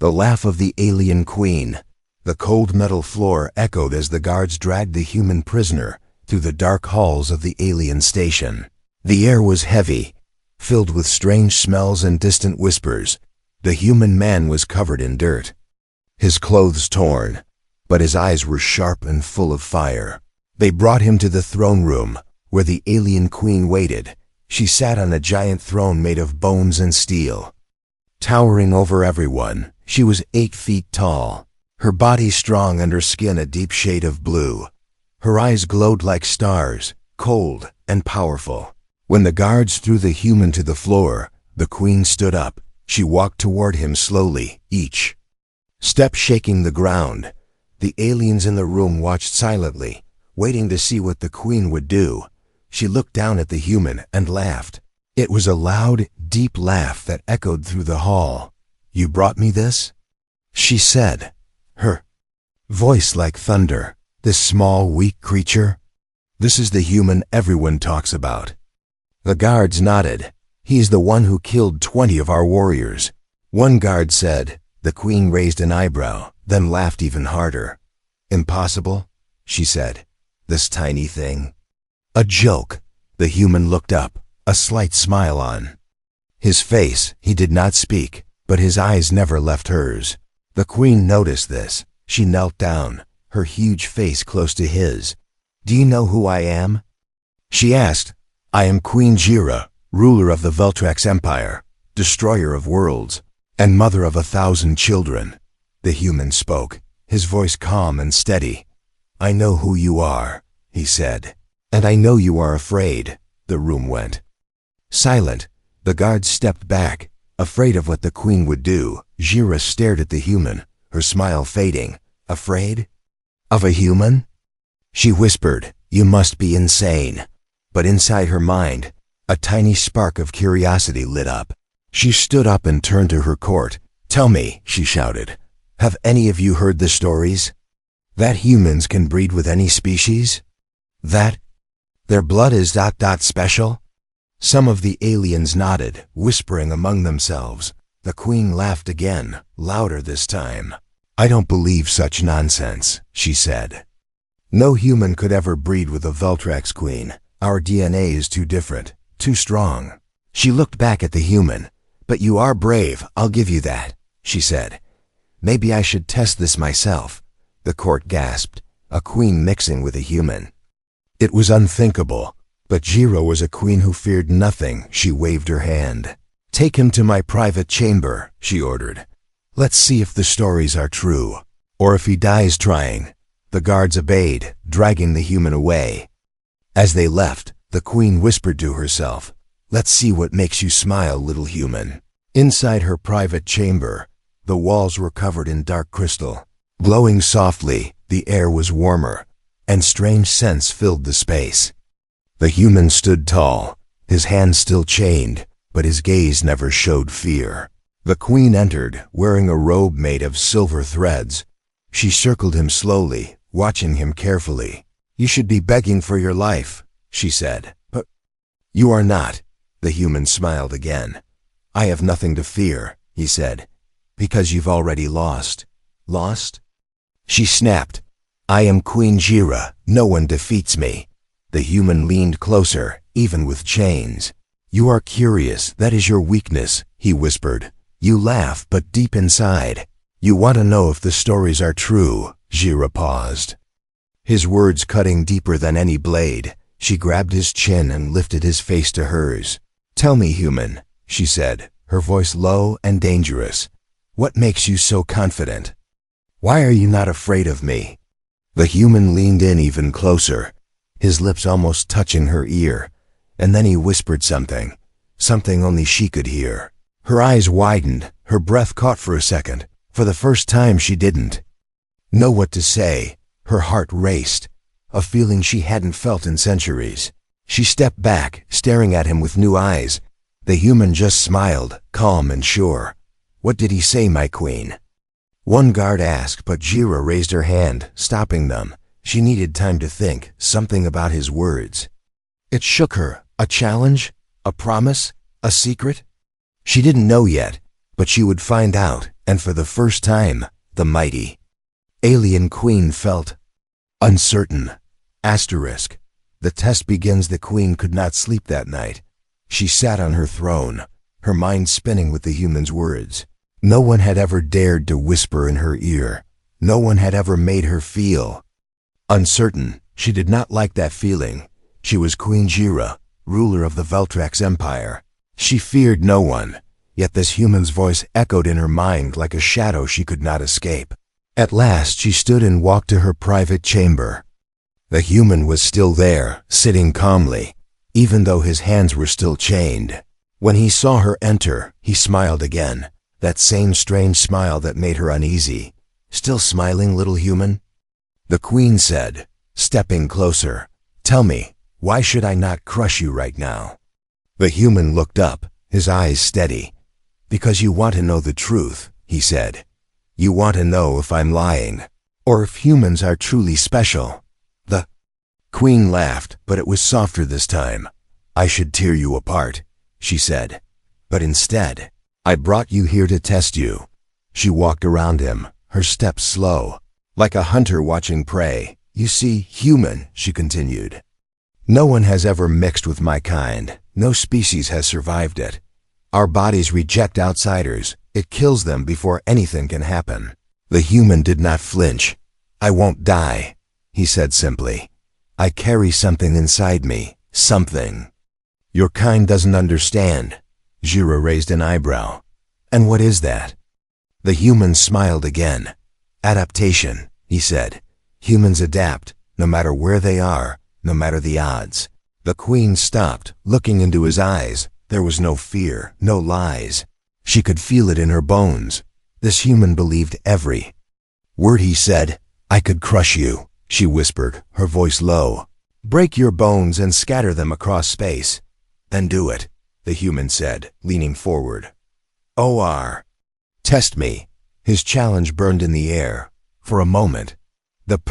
The laugh of the alien queen. The cold metal floor echoed as the guards dragged the human prisoner through the dark halls of the alien station. The air was heavy, filled with strange smells and distant whispers. The human man was covered in dirt, his clothes torn, but his eyes were sharp and full of fire. They brought him to the throne room, where the alien queen waited. She sat on a giant throne made of bones and steel. Towering over everyone, she was 8 feet tall, her body strong and her skin a deep shade of blue. Her eyes glowed like stars, cold and powerful. When the guards threw the human to the floor, the queen stood up. She walked toward him slowly, each step shaking the ground. The aliens in the room watched silently, waiting to see what the queen would do. She looked down at the human and laughed. It was a loud, deep laugh that echoed through the hall. "You brought me this?" she said, her voice like thunder. "This small, weak creature? This is the human everyone talks about." The guards nodded. "He's the one who killed 20 of our warriors," one guard said. The queen raised an eyebrow, then laughed even harder. "Impossible," she said. "This tiny thing." A joke. The human looked up, a slight smile on his face. He did not speak, but his eyes never left hers. The queen noticed this. She knelt down, her huge face close to his. "Do you know who I am?" she asked. "I am Queen Jira, ruler of the Veltrax Empire, destroyer of worlds, and mother of 1,000 children." The human spoke, his voice calm and steady. "I know who you are," he said. "And I know you are afraid." The room went silent. The guards stepped back, afraid of what the queen would do. Jira stared at the human, her smile fading. "Afraid? Of a human?" she whispered. "You must be insane." But inside her mind, a tiny spark of curiosity lit up. She stood up and turned to her court. "Tell me," she shouted, "have any of you heard the stories? That humans can breed with any species? That their blood is ... special?" Some of the aliens nodded, whispering among themselves. The queen laughed again, louder this time. "I don't believe such nonsense," she said. "No human could ever breed with a Veltrax queen. Our DNA is too different, too strong." She looked back at the human. "But you are brave, I'll give you that," she said. "Maybe I should test this myself." The court gasped. A queen mixing with a human. It was unthinkable, but Jiro was a queen who feared nothing. She waved her hand. "Take him to my private chamber," she ordered. "Let's see if the stories are true, or if he dies trying." The guards obeyed, dragging the human away. As they left, the queen whispered to herself, "Let's see what makes you smile, little human." Inside her private chamber, the walls were covered in dark crystal. Glowing softly, the air was warmer, and strange scents filled the space. The human stood tall, his hands still chained, but his gaze never showed fear. The queen entered, wearing a robe made of silver threads. She circled him slowly, watching him carefully. "You should be begging for your life," she said. "But you are not." The human smiled again. "I have nothing to fear," he said, "because you've already lost." "Lost?" She snapped. "I am Queen Jira. No one defeats me." The human leaned closer, even with chains. "You are curious, that is your weakness," he whispered. "You laugh, but deep inside, you want to know if the stories are true." Jira paused, his words cutting deeper than any blade. She grabbed his chin and lifted his face to hers. "Tell me, human," she said, her voice low and dangerous. "What makes you so confident? Why are you not afraid of me?" The human leaned in even closer, his lips almost touching her ear, and then he whispered something only she could hear. Her eyes widened, her breath caught for a second. For the first time she didn't know what to say. Her heart raced, a feeling she hadn't felt in centuries. She stepped back, staring at him with new eyes. The human just smiled, calm and sure. "What did he say, my queen?" one guard asked, but Jira raised her hand, stopping them. She needed time to think, something about his words. It shook her. A challenge? A promise? A secret? She didn't know yet, but she would find out, and for the first time, the mighty alien queen felt uncertain. Asterisk. The test begins. The queen could not sleep that night. She sat on her throne, her mind spinning with the human's words. No one had ever dared to whisper in her ear. No one had ever made her feel uncertain. She did not like that feeling. She was Queen Jira, ruler of the Veltrax Empire. She feared no one, yet this human's voice echoed in her mind like a shadow she could not escape. At last she stood and walked to her private chamber. The human was still there, sitting calmly, even though his hands were still chained. When he saw her enter, he smiled again, that same strange smile that made her uneasy. "Still smiling, little human?" The queen said, stepping closer. "Tell me, why should I not crush you right now?" The human looked up, his eyes steady. "Because you want to know the truth," he said. "You want to know if I'm lying, or if humans are truly special." The queen laughed, but it was softer this time. "I should tear you apart," she said. "But instead, I brought you here to test you." She walked around him, her steps slow, like a hunter watching prey. "You see, human," she continued, "no one has ever mixed with my kind. No species has survived it. Our bodies reject outsiders. It kills them before anything can happen." The human did not flinch. "I won't die," he said simply. "I carry something inside me, something your kind doesn't understand." Jira raised an eyebrow. "And what is that?" The human smiled again. "Adaptation," he said. "Humans adapt, no matter where they are, no matter the odds." The queen stopped, looking into his eyes. There was no fear, no lies. She could feel it in her bones. This human believed every word he said. "I could crush you," she whispered, her voice low. "Break your bones and scatter them across space." "Then do it," the human said, leaning forward. "OR. Test me." His challenge burned in the air. For a moment, the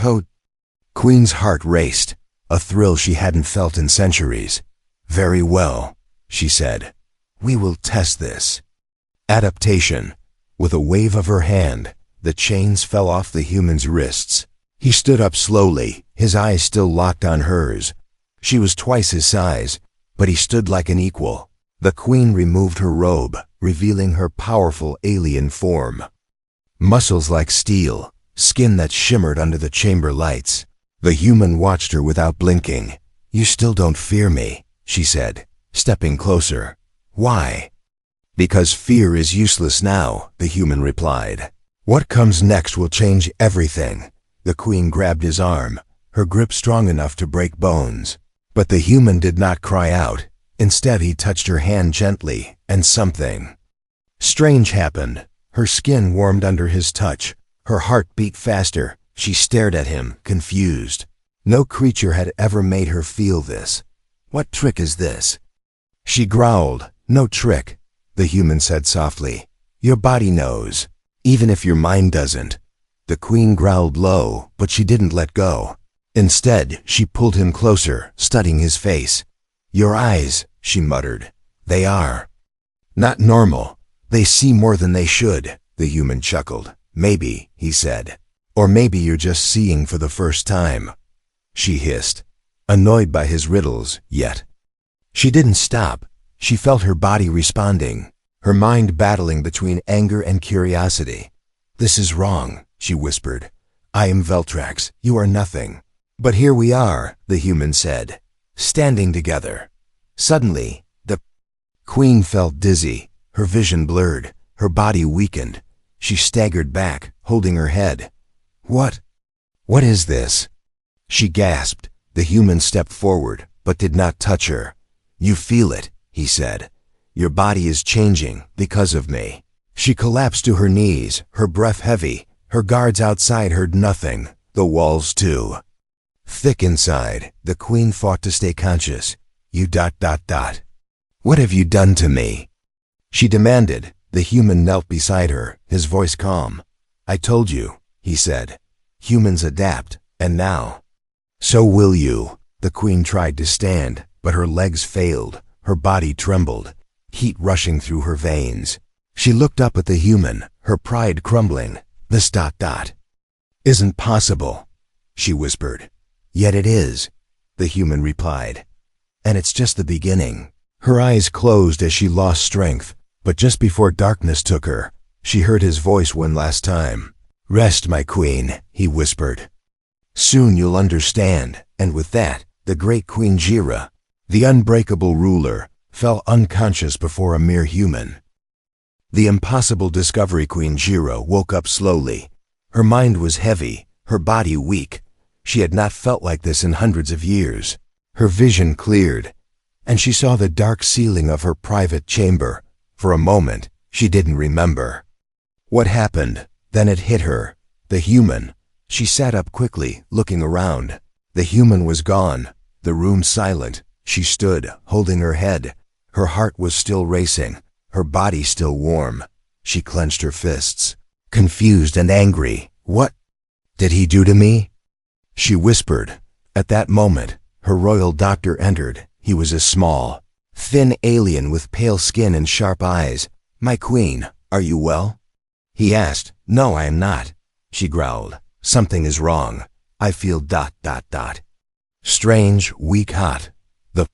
queen's heart raced, a thrill she hadn't felt in centuries. "Very well," she said. "We will test this." Adaptation. With a wave of her hand, the chains fell off the human's wrists. He stood up slowly, his eyes still locked on hers. She was twice his size, but he stood like an equal. The queen removed her robe, revealing her powerful alien form. Muscles like steel, skin that shimmered under the chamber lights. The human watched her without blinking. "You still don't fear me," she said, stepping closer. "Why?" "Because fear is useless now," the human replied. "What comes next will change everything." The queen grabbed his arm, her grip strong enough to break bones. But the human did not cry out. Instead, he touched her hand gently, and something strange happened. Her skin warmed under his touch. Her heart beat faster. She stared at him, confused. No creature had ever made her feel this. "What trick is this?" She growled. "No trick," the human said softly. "Your body knows, even if your mind doesn't." The queen growled low, but she didn't let go. Instead, she pulled him closer, studying his face. "Your eyes," she muttered. "They are not normal. They see more than they should," the human chuckled. "Maybe," he said. "Or maybe you're just seeing for the first time." She hissed, annoyed by his riddles, yet she didn't stop. She felt her body responding, her mind battling between anger and curiosity. "This is wrong," she whispered. "I am Veltrax. You are nothing." "But here we are," the human said, standing together. Suddenly, the queen felt dizzy, her vision blurred, her body weakened. She staggered back, holding her head. What is this?" she gasped. The human stepped forward, but did not touch her. "You feel it," he said. "Your body is changing because of me." She collapsed to her knees, her breath heavy. Her guards outside heard nothing, the walls too. Thick inside, the queen fought to stay conscious. "You ... What have you done to me?" she demanded. The human knelt beside her, his voice calm. "I told you," he said. "Humans adapt, and now so will you." The queen tried to stand, but her legs failed. Her body trembled, heat rushing through her veins. She looked up at the human, her pride crumbling. This ... isn't possible, she whispered. Yet it is, the human replied. And it's just the beginning. Her eyes closed as she lost strength, but just before darkness took her, she heard his voice one last time. Rest, my queen, he whispered. Soon you'll understand. And with that, the great Queen Jira, the unbreakable ruler, fell unconscious before a mere human. The impossible discovery Queen Jira woke up slowly. Her mind was heavy, her body weak. She had not felt like this in hundreds of years. Her vision cleared, and she saw the dark ceiling of her private chamber. For a moment, she didn't remember what happened. Then it hit her. The human. She sat up quickly, looking around. The human was gone. The room silent. She stood, holding her head. Her heart was still racing, her body still warm. She clenched her fists, confused and angry. What did he do to me? She whispered. At that moment, her royal doctor entered. He was a small, thin alien with pale skin and sharp eyes. My queen, are you well? He asked. No, I am not, she growled. Something is wrong. I feel ... strange, weak, hot. The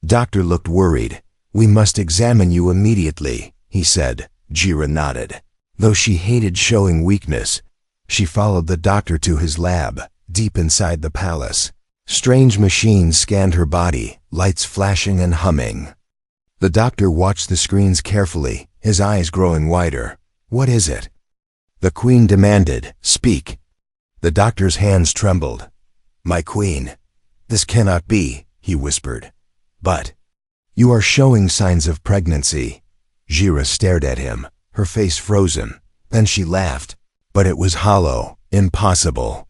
doctor looked worried. We must examine you immediately, he said. Jira nodded. Though she hated showing weakness, she followed the doctor to his lab, deep inside the palace. Strange machines scanned her body, lights flashing and humming. The doctor watched the screens carefully, his eyes growing wider. What is it? The queen demanded. Speak. The doctor's hands trembled. My queen, this cannot be, he whispered. But you are showing signs of pregnancy. Jira stared at him, her face frozen. Then she laughed. But it was hollow, impossible.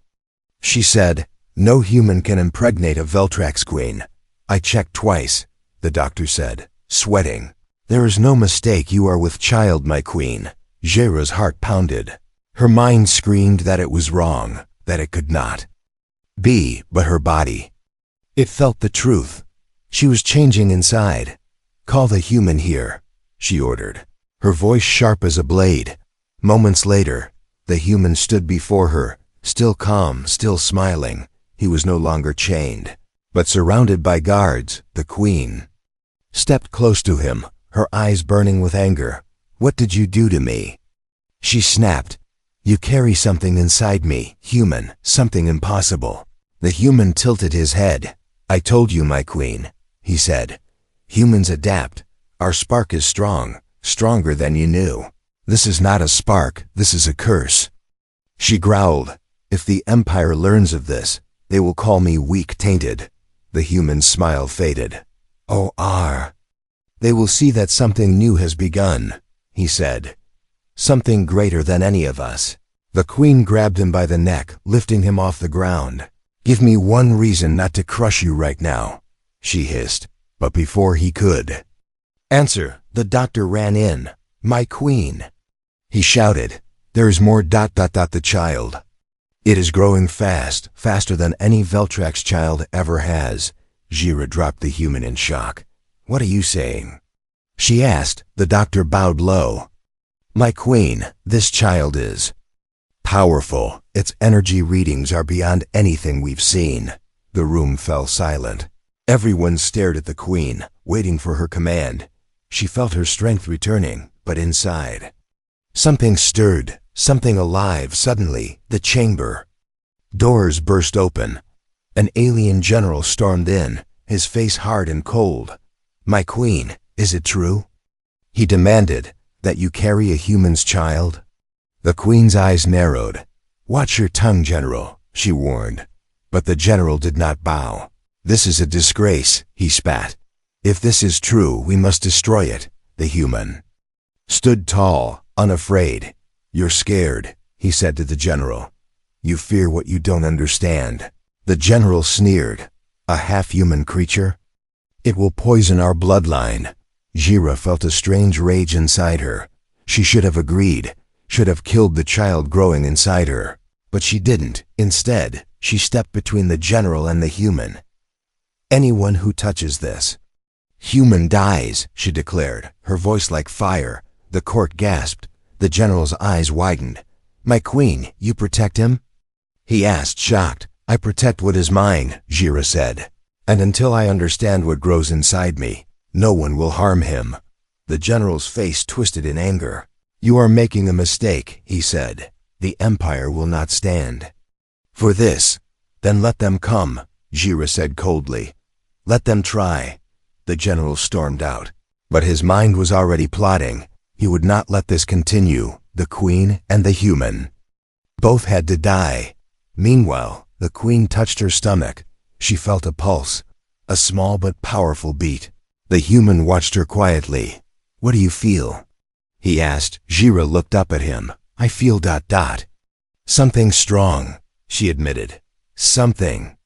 She said, no human can impregnate a Veltrax queen. I checked twice, the doctor said, sweating. There is no mistake, you are with child, my queen. Jira's heart pounded. Her mind screamed that it was wrong, that it could not be, but her body. It felt the truth. She was changing inside. Call the human here, she ordered, her voice sharp as a blade. Moments later, the human stood before her, still calm, still smiling. He was no longer chained, but surrounded by guards. The queen stepped close to him, her eyes burning with anger. What did you do to me? She snapped. You carry something inside me, human, something impossible. The human tilted his head. I told you, my queen, he said. Humans adapt. Our spark is strong, stronger than you knew. This is not a spark, this is a curse. She growled. If the Empire learns of this, they will call me weak-tainted. The human's smile faded. They will see that something new has begun, he said. Something greater than any of us. The queen grabbed him by the neck, lifting him off the ground. Give me one reason not to crush you right now, she hissed. But before he could answer, the doctor ran in. My queen, he shouted. There is more ... the child. It is growing fast, faster than any Veltrax child ever has. Jira dropped the human in shock. What are you saying? She asked. The doctor bowed low. My queen, this child is powerful. Its energy readings are beyond anything we've seen. The room fell silent. Everyone stared at the queen, waiting for her command. She felt her strength returning, but inside something stirred, something alive. Suddenly, the chamber doors burst open. An alien general stormed in, his face hard and cold. My queen, is it true? He demanded. That you carry a human's child? The queen's eyes narrowed. Watch your tongue, general, she warned. But the general did not bow. This is a disgrace, he spat. If this is true, we must destroy it. The human stood tall, unafraid. You're scared, he said to the general. You fear what you don't understand. The general sneered. A half-human creature? It will poison our bloodline. Jira felt a strange rage inside her. She should have agreed, should have killed the child growing inside her. But she didn't. Instead, she stepped between the general and the human. Anyone who touches this human dies, she declared, her voice like fire. The court gasped. The general's eyes widened. "My queen, you protect him?" He asked, shocked. "I protect what is mine," Jira said. "And until I understand what grows inside me, no one will harm him." The general's face twisted in anger. "You are making a mistake," he said. "The Empire will not stand for this." "Then let them come," Jira said coldly. "Let them try." The general stormed out. But his mind was already plotting. He would not let this continue, the queen and the human. Both had to die. Meanwhile, the queen touched her stomach. She felt a pulse, a small but powerful beat. The human watched her quietly. "What do you feel?" he asked. Jira looked up at him. "I feel ... Something strong," she admitted. "Something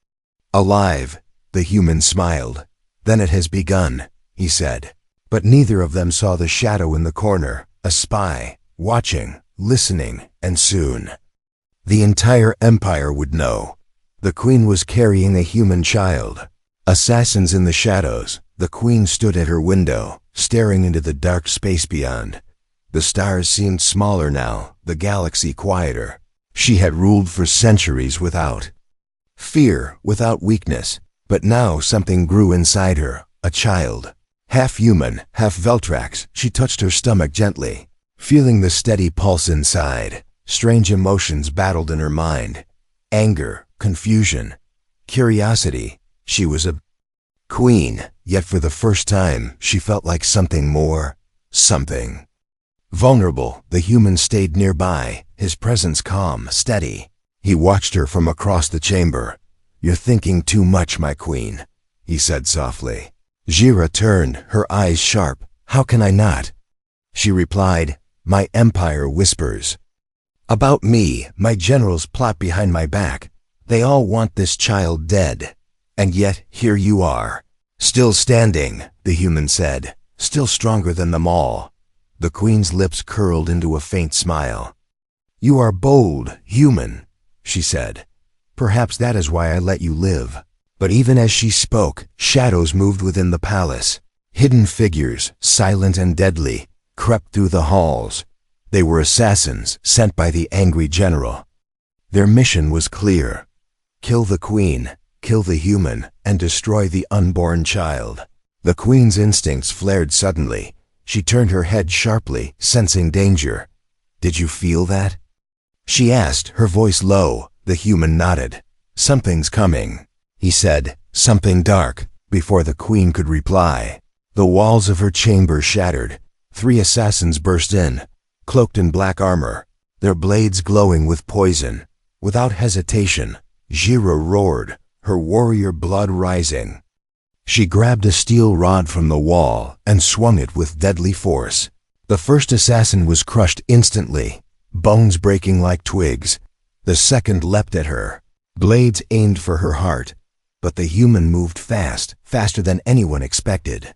alive." The human smiled. "Then it has begun," he said. But neither of them saw the shadow in the corner, a spy, watching, listening, and soon the entire empire would know. The queen was carrying a human child. Assassins in the shadows. The queen stood at her window, staring into the dark space beyond. The stars seemed smaller now, the galaxy quieter. She had ruled for centuries without fear, without weakness. But now something grew inside her, a child. Half human, half Veltrax. She touched her stomach gently, feeling the steady pulse inside. Strange emotions battled in her mind. Anger, confusion, curiosity. She was a queen, yet for the first time she felt like something more, something vulnerable. The human stayed nearby, his presence calm, steady. He watched her from across the chamber. "You're thinking too much, my queen," he said softly. Jira turned, her eyes sharp. "How can I not?" She replied, "My empire whispers about me. My generals plot behind my back. They all want this child dead. And yet, here you are, still standing," the human said, "still stronger than them all." The queen's lips curled into a faint smile. "You are bold, human," she said. "Perhaps that is why I let you live." But even as she spoke, shadows moved within the palace. Hidden figures, silent and deadly, crept through the halls. They were assassins sent by the angry general. Their mission was clear: kill the queen, kill the human, and destroy the unborn child. The queen's instincts flared suddenly. She turned her head sharply, sensing danger. "Did you feel that?" she asked, her voice low. The human nodded. "Something's coming," he said, "something dark." Before the queen could reply, the walls of her chamber shattered. 3 assassins burst in, cloaked in black armor, their blades glowing with poison. Without hesitation, Jira roared, her warrior blood rising. She grabbed a steel rod from the wall and swung it with deadly force. The first assassin was crushed instantly, bones breaking like twigs. The second leapt at her, blades aimed for her heart. But the human moved fast, faster than anyone expected.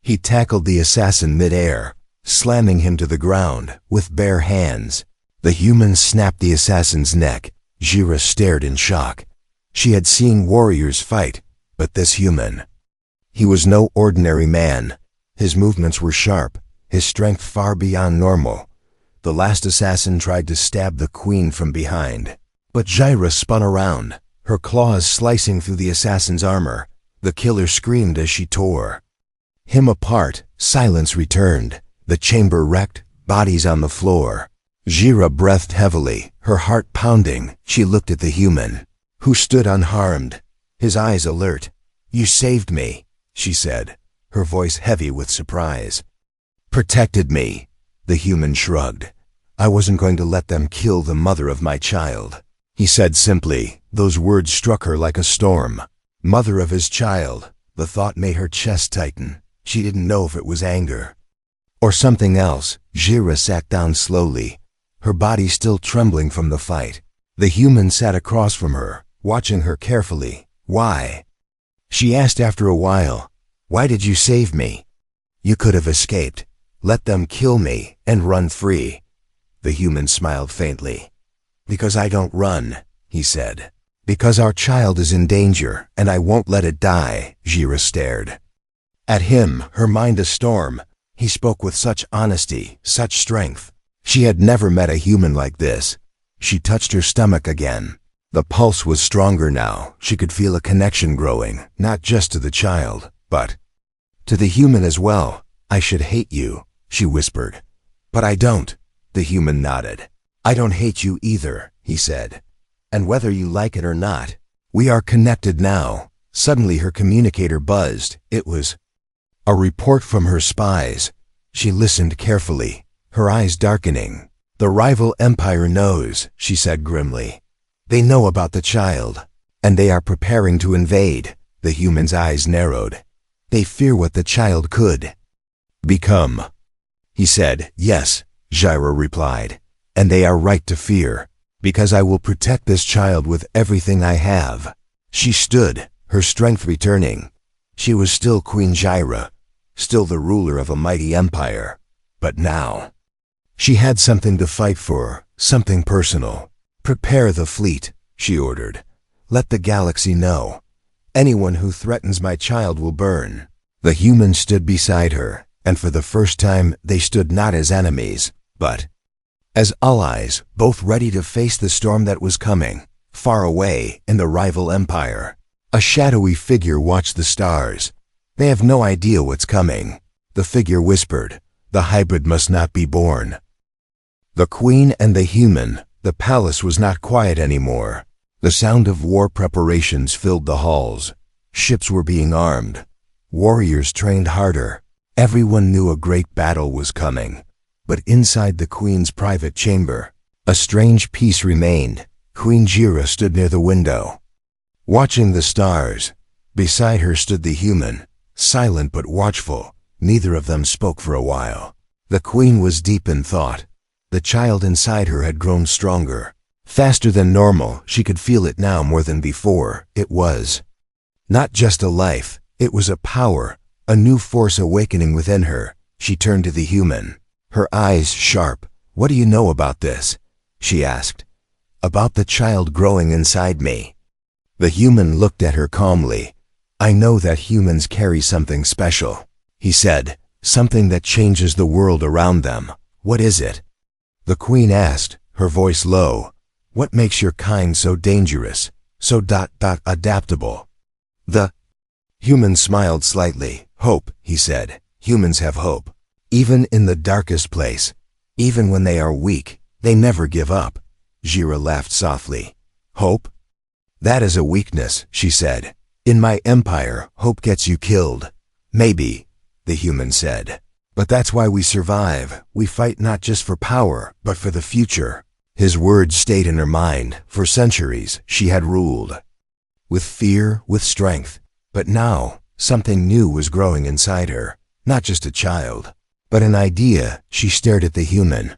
He tackled the assassin mid-air, slamming him to the ground with bare hands. The human snapped the assassin's neck. Jira stared in shock. She had seen warriors fight, but this human, he was no ordinary man. His movements were sharp, his strength far beyond normal. The last assassin tried to stab the queen from behind, but Jira spun around, her claws slicing through the assassin's armor. The killer screamed as she tore him apart. Silence returned. The chamber wrecked, bodies on the floor. Jira breathed heavily, her heart pounding. She looked at the human, who stood unharmed, his eyes alert. "You saved me," she said, her voice heavy with surprise. "Protected me," the human shrugged. "I wasn't going to let them kill the mother of my child," he said simply. Those words struck her like a storm. Mother of his child. The thought made her chest tighten. She didn't know if it was anger or something else. Jira sat down slowly, her body still trembling from the fight. The human sat across from her, watching her carefully. "Why?" she asked after a while. "Why did you save me? You could have escaped. Let them kill me and run free." The human smiled faintly. "Because I don't run," he said. "Because our child is in danger, and I won't let it die." Jira stared at him, her mind a storm. He spoke with such honesty, such strength. She had never met a human like this. She touched her stomach again. The pulse was stronger now. She could feel a connection growing, not just to the child, but to the human as well. I should hate you, she whispered. But I don't. The human nodded. I don't hate you either, he said. And whether you like it or not, we are connected now. Suddenly her communicator buzzed. It was a report from her spies. She listened carefully, her eyes darkening. The rival empire knows, she said grimly. They know about the child, and they are preparing to invade. The human's eyes narrowed. They fear what the child could become. He said, yes, Jira replied, and they are right to fear, because I will protect this child with everything I have. She stood, her strength returning. She was still Queen Jira, still the ruler of a mighty empire, but now she had something to fight for, something personal. Prepare the fleet, she ordered. Let the galaxy know. Anyone who threatens my child will burn. The humans stood beside her, and for the first time they stood not as enemies, but as allies, both ready to face the storm that was coming. Far away in the rival empire, a shadowy figure watched the stars. They have no idea what's coming. The figure whispered, the hybrid must not be born. The queen and the human. The palace was not quiet anymore. The sound of war preparations filled the halls. Ships were being armed. Warriors trained harder. Everyone knew a great battle was coming. But inside the queen's private chamber, a strange peace remained. Queen Jira stood near the window, watching the stars. Beside her stood the human, silent but watchful. Neither of them spoke for a while. The queen was deep in thought. The child inside her had grown stronger. Faster than normal, she could feel it now more than before. It was not just a life, it was a power, a new force awakening within her. She turned to the human, her eyes sharp. What do you know about this? She asked. About the child growing inside me. The human looked at her calmly. I know that humans carry something special, he said, something that changes the world around them. What is it? The queen asked, her voice low. What makes your kind so dangerous, so adaptable? The human smiled slightly. Hope, he said. Humans have hope. Even in the darkest place, even when they are weak, they never give up. Jira laughed softly. Hope? That is a weakness, she said. In my empire, hope gets you killed. Maybe, the human said. But that's why we survive. We fight not just for power, but for the future. His words stayed in her mind. For centuries, she had ruled. With fear, with strength. But now, something new was growing inside her. Not just a child, but an idea. She stared at the human.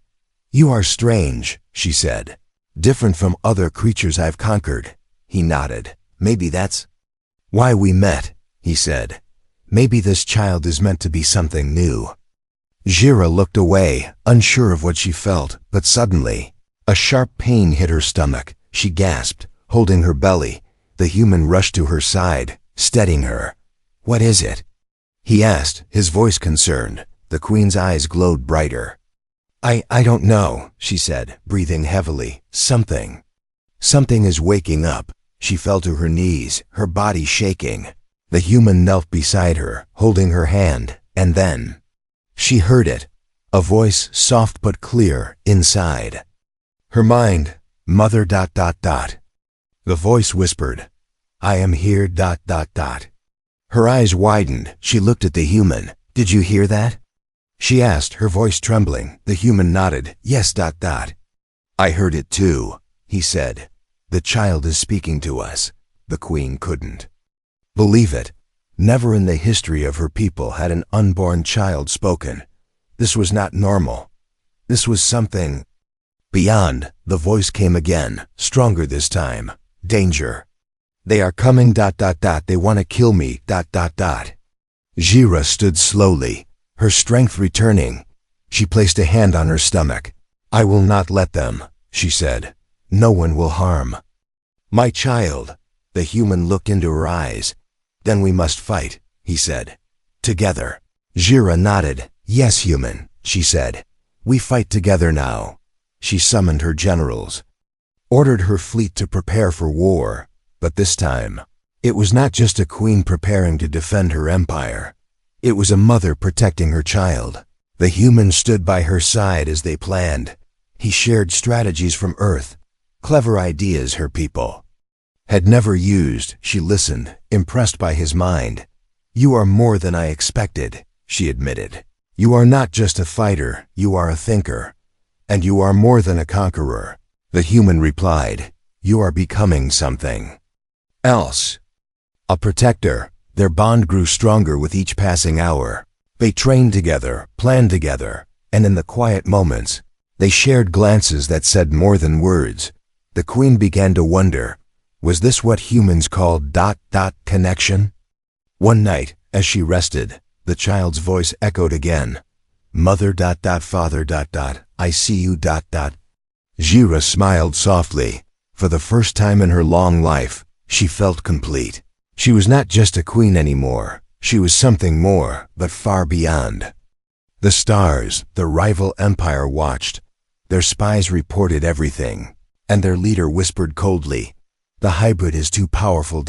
You are strange, she said. Different from other creatures I've conquered. He nodded. Maybe that's why we met, he said. Maybe this child is meant to be something new. Jira looked away, unsure of what she felt, but suddenly, a sharp pain hit her stomach. She gasped, holding her belly. The human rushed to her side, steadying her. What is it? He asked, his voice concerned. The queen's eyes glowed brighter. I don't know, she said, breathing heavily. Something is waking up. She fell to her knees, her body shaking. The human knelt beside her, holding her hand, and then she heard it, a voice soft but clear, inside her mind. Mother ... The voice whispered, I am here ... Her eyes widened. She looked at the human. Did you hear that? She asked, her voice trembling. The human nodded. Yes ... I heard it too, he said. The child is speaking to us. The queen couldn't believe it. Never in the history of her people had an unborn child spoken. This was not normal. This was something beyond. The voice came again, stronger this time. Danger. They are coming ... They want to kill me ... Jira stood slowly, her strength returning. She placed a hand on her stomach. I will not let them, she said. No one will harm my child. The human looked into her eyes. Then we must fight, he said. Together. Jira nodded. Yes, human, she said. We fight together now. She summoned her generals, ordered her fleet to prepare for war, but this time, it was not just a queen preparing to defend her empire. It was a mother protecting her child. The human stood by her side as they planned. He shared strategies from Earth, clever ideas her people had never used. She listened, impressed by his mind. "You are more than I expected," she admitted. "You are not just a fighter, you are a thinker. And you are more than a conqueror." The human replied, "You are becoming something else. A protector." Their bond grew stronger with each passing hour. They trained together, planned together, and in the quiet moments, they shared glances that said more than words. The queen began to wonder, was this what humans called ... connection? One night, as she rested, the child's voice echoed again. "Mother ... father ... I see you ... Jira smiled softly. For the first time in her long life, she felt complete. She was not just a queen anymore. She was something more, but far beyond. The stars, the rival empire, watched. Their spies reported everything, and their leader whispered coldly, "The hybrid is too powerful ...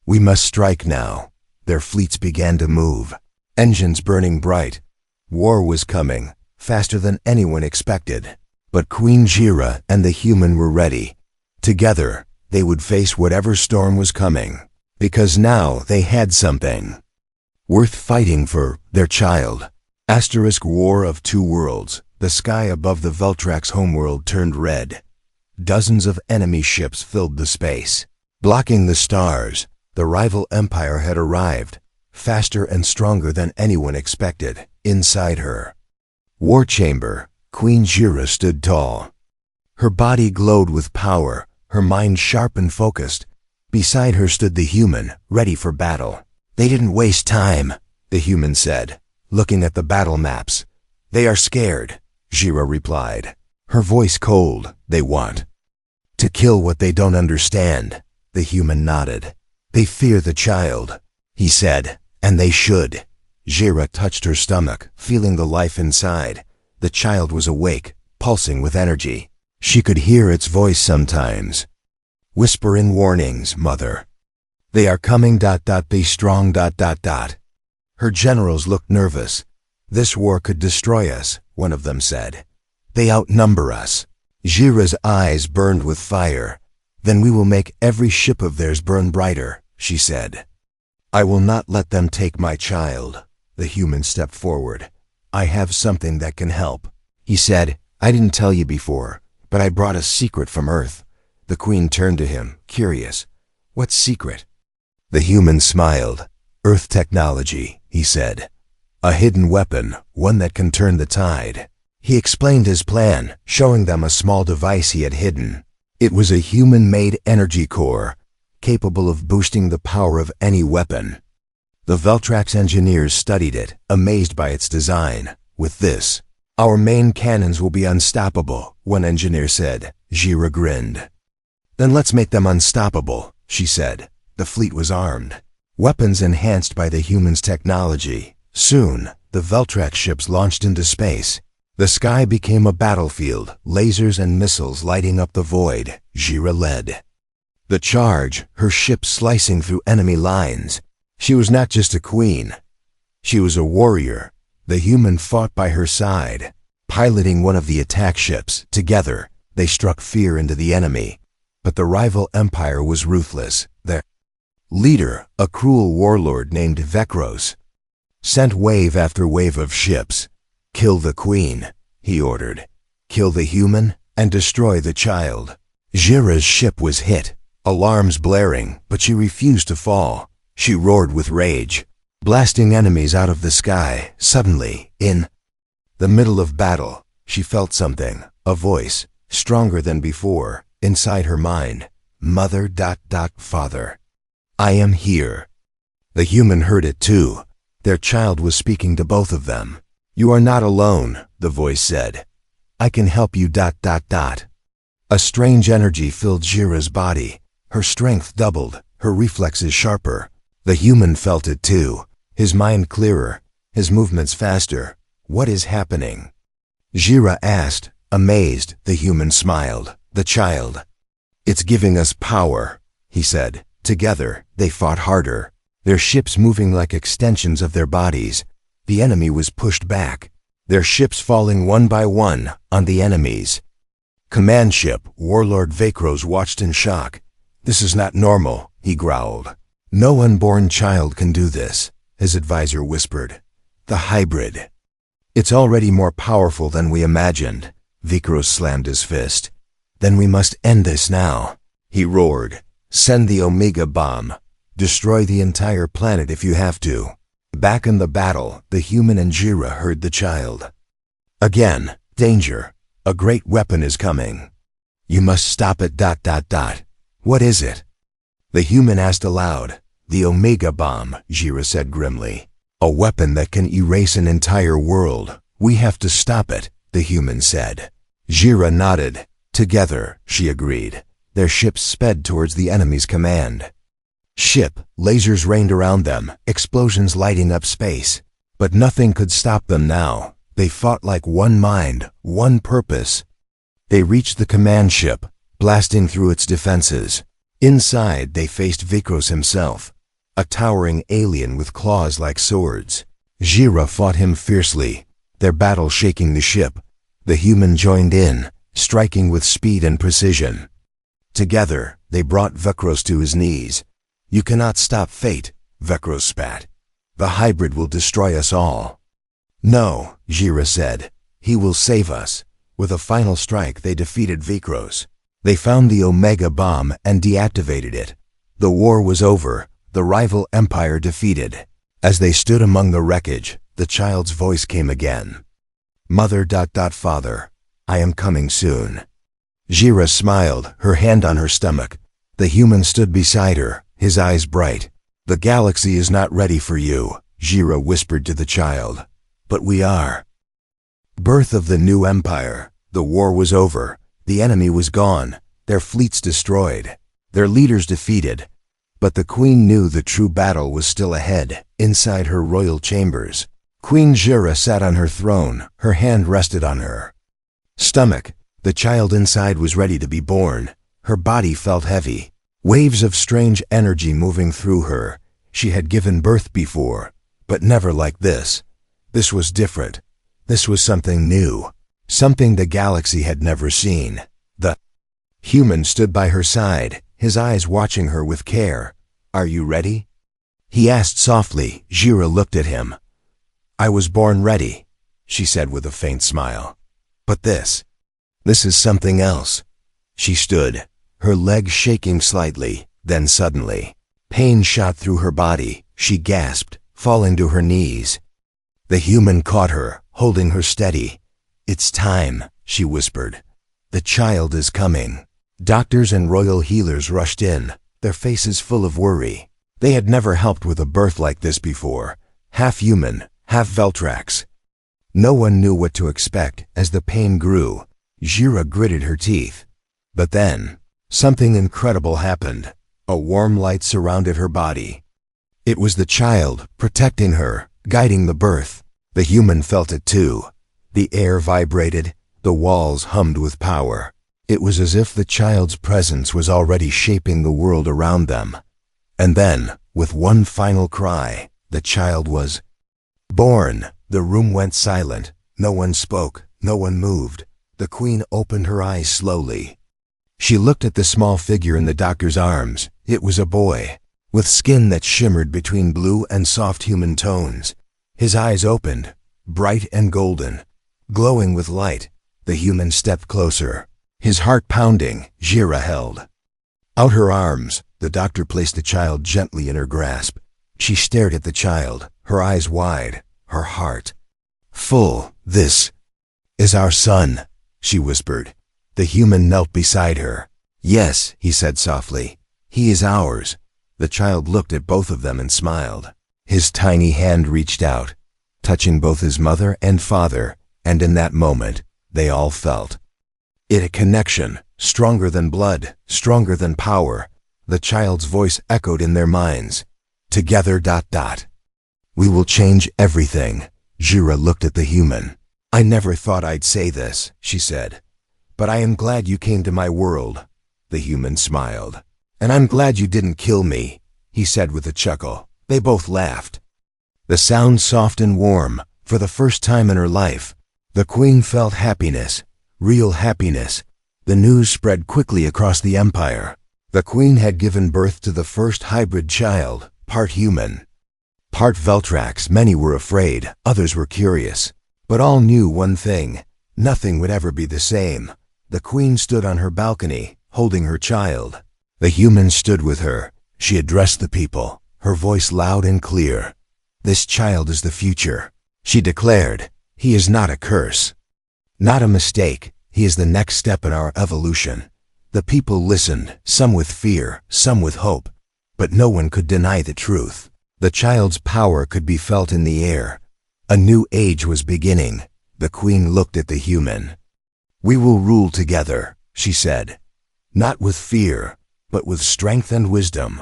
We must strike now." Their fleets began to move, engines burning bright. War was coming, faster than anyone expected. But Queen Jira and the human were ready. Together, they would face whatever storm was coming, because now they had something worth fighting for, their child. War of Two Worlds. The sky above the Veltrax homeworld turned red. Dozens of enemy ships filled the space, blocking the stars. The rival empire had arrived, faster and stronger than anyone expected. Inside her war chamber, Queen Jira stood tall. Her body glowed with power, her mind sharp and focused. Beside her stood the human, ready for battle. "They didn't waste time," the human said, looking at the battle maps. "They are scared," Jira replied, her voice cold. "They want to kill what they don't understand." The human nodded. "They fear the child," he said, "and they should." Jira touched her stomach, feeling the life inside. The child was awake, pulsing with energy. She could hear its voice sometimes. "Whispering warnings, mother. They are coming ... Be strong ... Her generals looked nervous. "This war could destroy us," one of them said. "They outnumber us." Jira's eyes burned with fire. "Then we will make every ship of theirs burn brighter," she said. "I will not let them take my child." The human stepped forward. "I have something that can help," he said. "I didn't tell you before, but I brought a secret from Earth." The queen turned to him, curious. "What secret?" The human smiled. "Earth technology," he said. "A hidden weapon, one that can turn the tide." He explained his plan, showing them a small device he had hidden. It was a human-made energy core, capable of boosting the power of any weapon. The Veltrax engineers studied it, amazed by its design. "With this, our main cannons will be unstoppable," one engineer said. Jira grinned. "Then let's make them unstoppable," she said. The fleet was armed, weapons enhanced by the humans' technology. Soon, the Veltrax ships launched into space. The sky became a battlefield, lasers and missiles lighting up the void. Jira led the charge, her ships slicing through enemy lines. She was not just a queen. She was a warrior. The human fought by her side, piloting one of the attack ships. Together, they struck fear into the enemy. But the rival empire was ruthless. Their leader, a cruel warlord named Vekros, sent wave after wave of ships. "Kill the queen," he ordered. "Kill the human and destroy the child." Jira's ship was hit, alarms blaring, but she refused to fall. She roared with rage, blasting enemies out of the sky. Suddenly, in the middle of battle, she felt something, a voice, stronger than before, inside her mind. "Mother ... Father. I am here." The human heard it too. Their child was speaking to both of them. "You are not alone," the voice said. "I can help you ... A strange energy filled Jira's body. Her strength doubled, her reflexes sharper. The human felt it too, his mind clearer, his movements faster. "What is happening?" Jira asked, amazed. The human smiled. The child. It's giving us power, he said. Together, they fought harder, their ships moving like extensions of their bodies. The enemy was pushed back, their ships falling one by one on the enemies. Command ship, Warlord Vakros watched in shock. This is not normal, he growled. No unborn child can do this, his advisor whispered. The hybrid. It's already more powerful than we imagined. Vakros slammed his fist. Then we must end this now, he roared. Send the Omega bomb. Destroy the entire planet if you have to. Back in the battle, the human and Jira heard the child. Again, danger. A great weapon is coming. You must stop it. What is it? The human asked aloud. The Omega bomb, Jira said grimly. A weapon that can erase an entire world. We have to stop it, the human said. Jira nodded. Together, she agreed. Their ships sped towards the enemy's command. Ship, lasers rained around them, explosions lighting up space. But nothing could stop them now. They fought like one mind, one purpose. They reached the command ship, blasting through its defenses. Inside, they faced Vakros himself, a towering alien with claws like swords. Jira fought him fiercely, their battle shaking the ship. The human joined in, striking with speed and precision. Together, they brought Vakros to his knees. You cannot stop fate, Vakros spat. The hybrid will destroy us all. No, Jira said. He will save us. With a final strike, they defeated Vakros. They found the Omega bomb and deactivated it. The war was over, the rival empire defeated. As they stood among the wreckage, the child's voice came again. Mother. Father, I am coming soon. Jira smiled, her hand on her stomach. The human stood beside her, his eyes bright. The galaxy is not ready for you, Jira whispered to the child. But we are. Birth of the new empire. The war was over. The enemy was gone, their fleets destroyed, their leaders defeated. But the queen knew the true battle was still ahead, inside her royal chambers. Queen Jira sat on her throne, her hand rested on her stomach. The child inside was ready to be born. Her body felt heavy, waves of strange energy moving through her. She had given birth before, but never like this. This was different. This was something new, something the galaxy had never seen. The human stood by her side, his eyes watching her with care. Are you ready? He asked softly. Jira looked at him. I was born ready, she said with a faint smile. But this is something else. She stood, her legs shaking slightly, then suddenly, pain shot through her body. She gasped, falling to her knees. The human caught her, holding her steady. It's time, she whispered. The child is coming. Doctors and royal healers rushed in, their faces full of worry. They had never helped with a birth like this before, half human, half Veltrax. No one knew what to expect as the pain grew. Jira gritted her teeth. But then, something incredible happened. A warm light surrounded her body. It was the child, protecting her, guiding the birth. The human felt it too. The air vibrated, the walls hummed with power. It was as if the child's presence was already shaping the world around them. And then, with one final cry, the child was born. The room went silent. No one spoke, no one moved. The queen opened her eyes slowly. She looked at the small figure in the doctor's arms. It was a boy, with skin that shimmered between blue and soft human tones. His eyes opened, bright and golden, glowing with light. The human stepped closer, his heart pounding. Jira held out her arms. The doctor placed the child gently in her grasp. She stared at the child, her eyes wide, her heart full. This is our son, she whispered. The human knelt beside her. Yes, he said softly. He is ours. The child looked at both of them and smiled. His tiny hand reached out, touching both his mother and father, and in that moment, they all felt it, a connection, stronger than blood, stronger than power. The child's voice echoed in their minds. Together. We will change everything. Jira looked at the human. "I never thought I'd say this," she said, "but I am glad you came to my world." The human smiled. "And I'm glad you didn't kill me," he said with a chuckle. They both laughed. The sound soft and warm, for the first time in her life. The queen felt happiness, real happiness. The news spread quickly across the empire. The queen had given birth to the first hybrid child, part human, part Veltrax. Many were afraid, others were curious. But all knew one thing: nothing would ever be the same. The queen stood on her balcony, holding her child. The human stood with her. She addressed the people, her voice loud and clear. "This child is the future," she declared. "He is not a curse, not a mistake. He is the next step in our evolution." The people listened, some with fear, some with hope. But no one could deny the truth. The child's power could be felt in the air. A new age was beginning. The queen looked at the human. "We will rule together," she said. "Not with fear, but with strength and wisdom."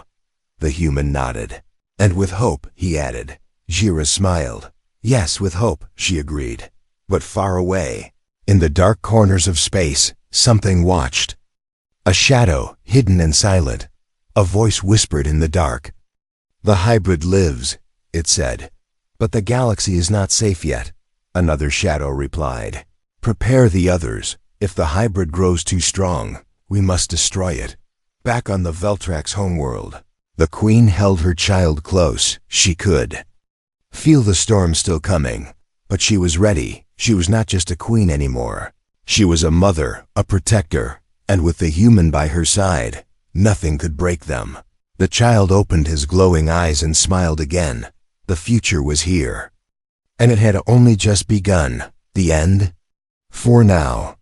The human nodded. "And with hope," he added. Jira smiled. "Yes, with hope," she agreed. But far away, in the dark corners of space, something watched. A shadow, hidden and silent. A voice whispered in the dark. "The hybrid lives," it said. "But the galaxy is not safe yet," another shadow replied. "Prepare the others. If the hybrid grows too strong, we must destroy it." Back on the Veltrax homeworld, the queen held her child close. She could feel the storm still coming, but she was ready. She was not just a queen anymore. She was a mother, a protector, and with the human by her side, nothing could break them. The child opened his glowing eyes and smiled again. The future was here. And it had only just begun. The end? For now.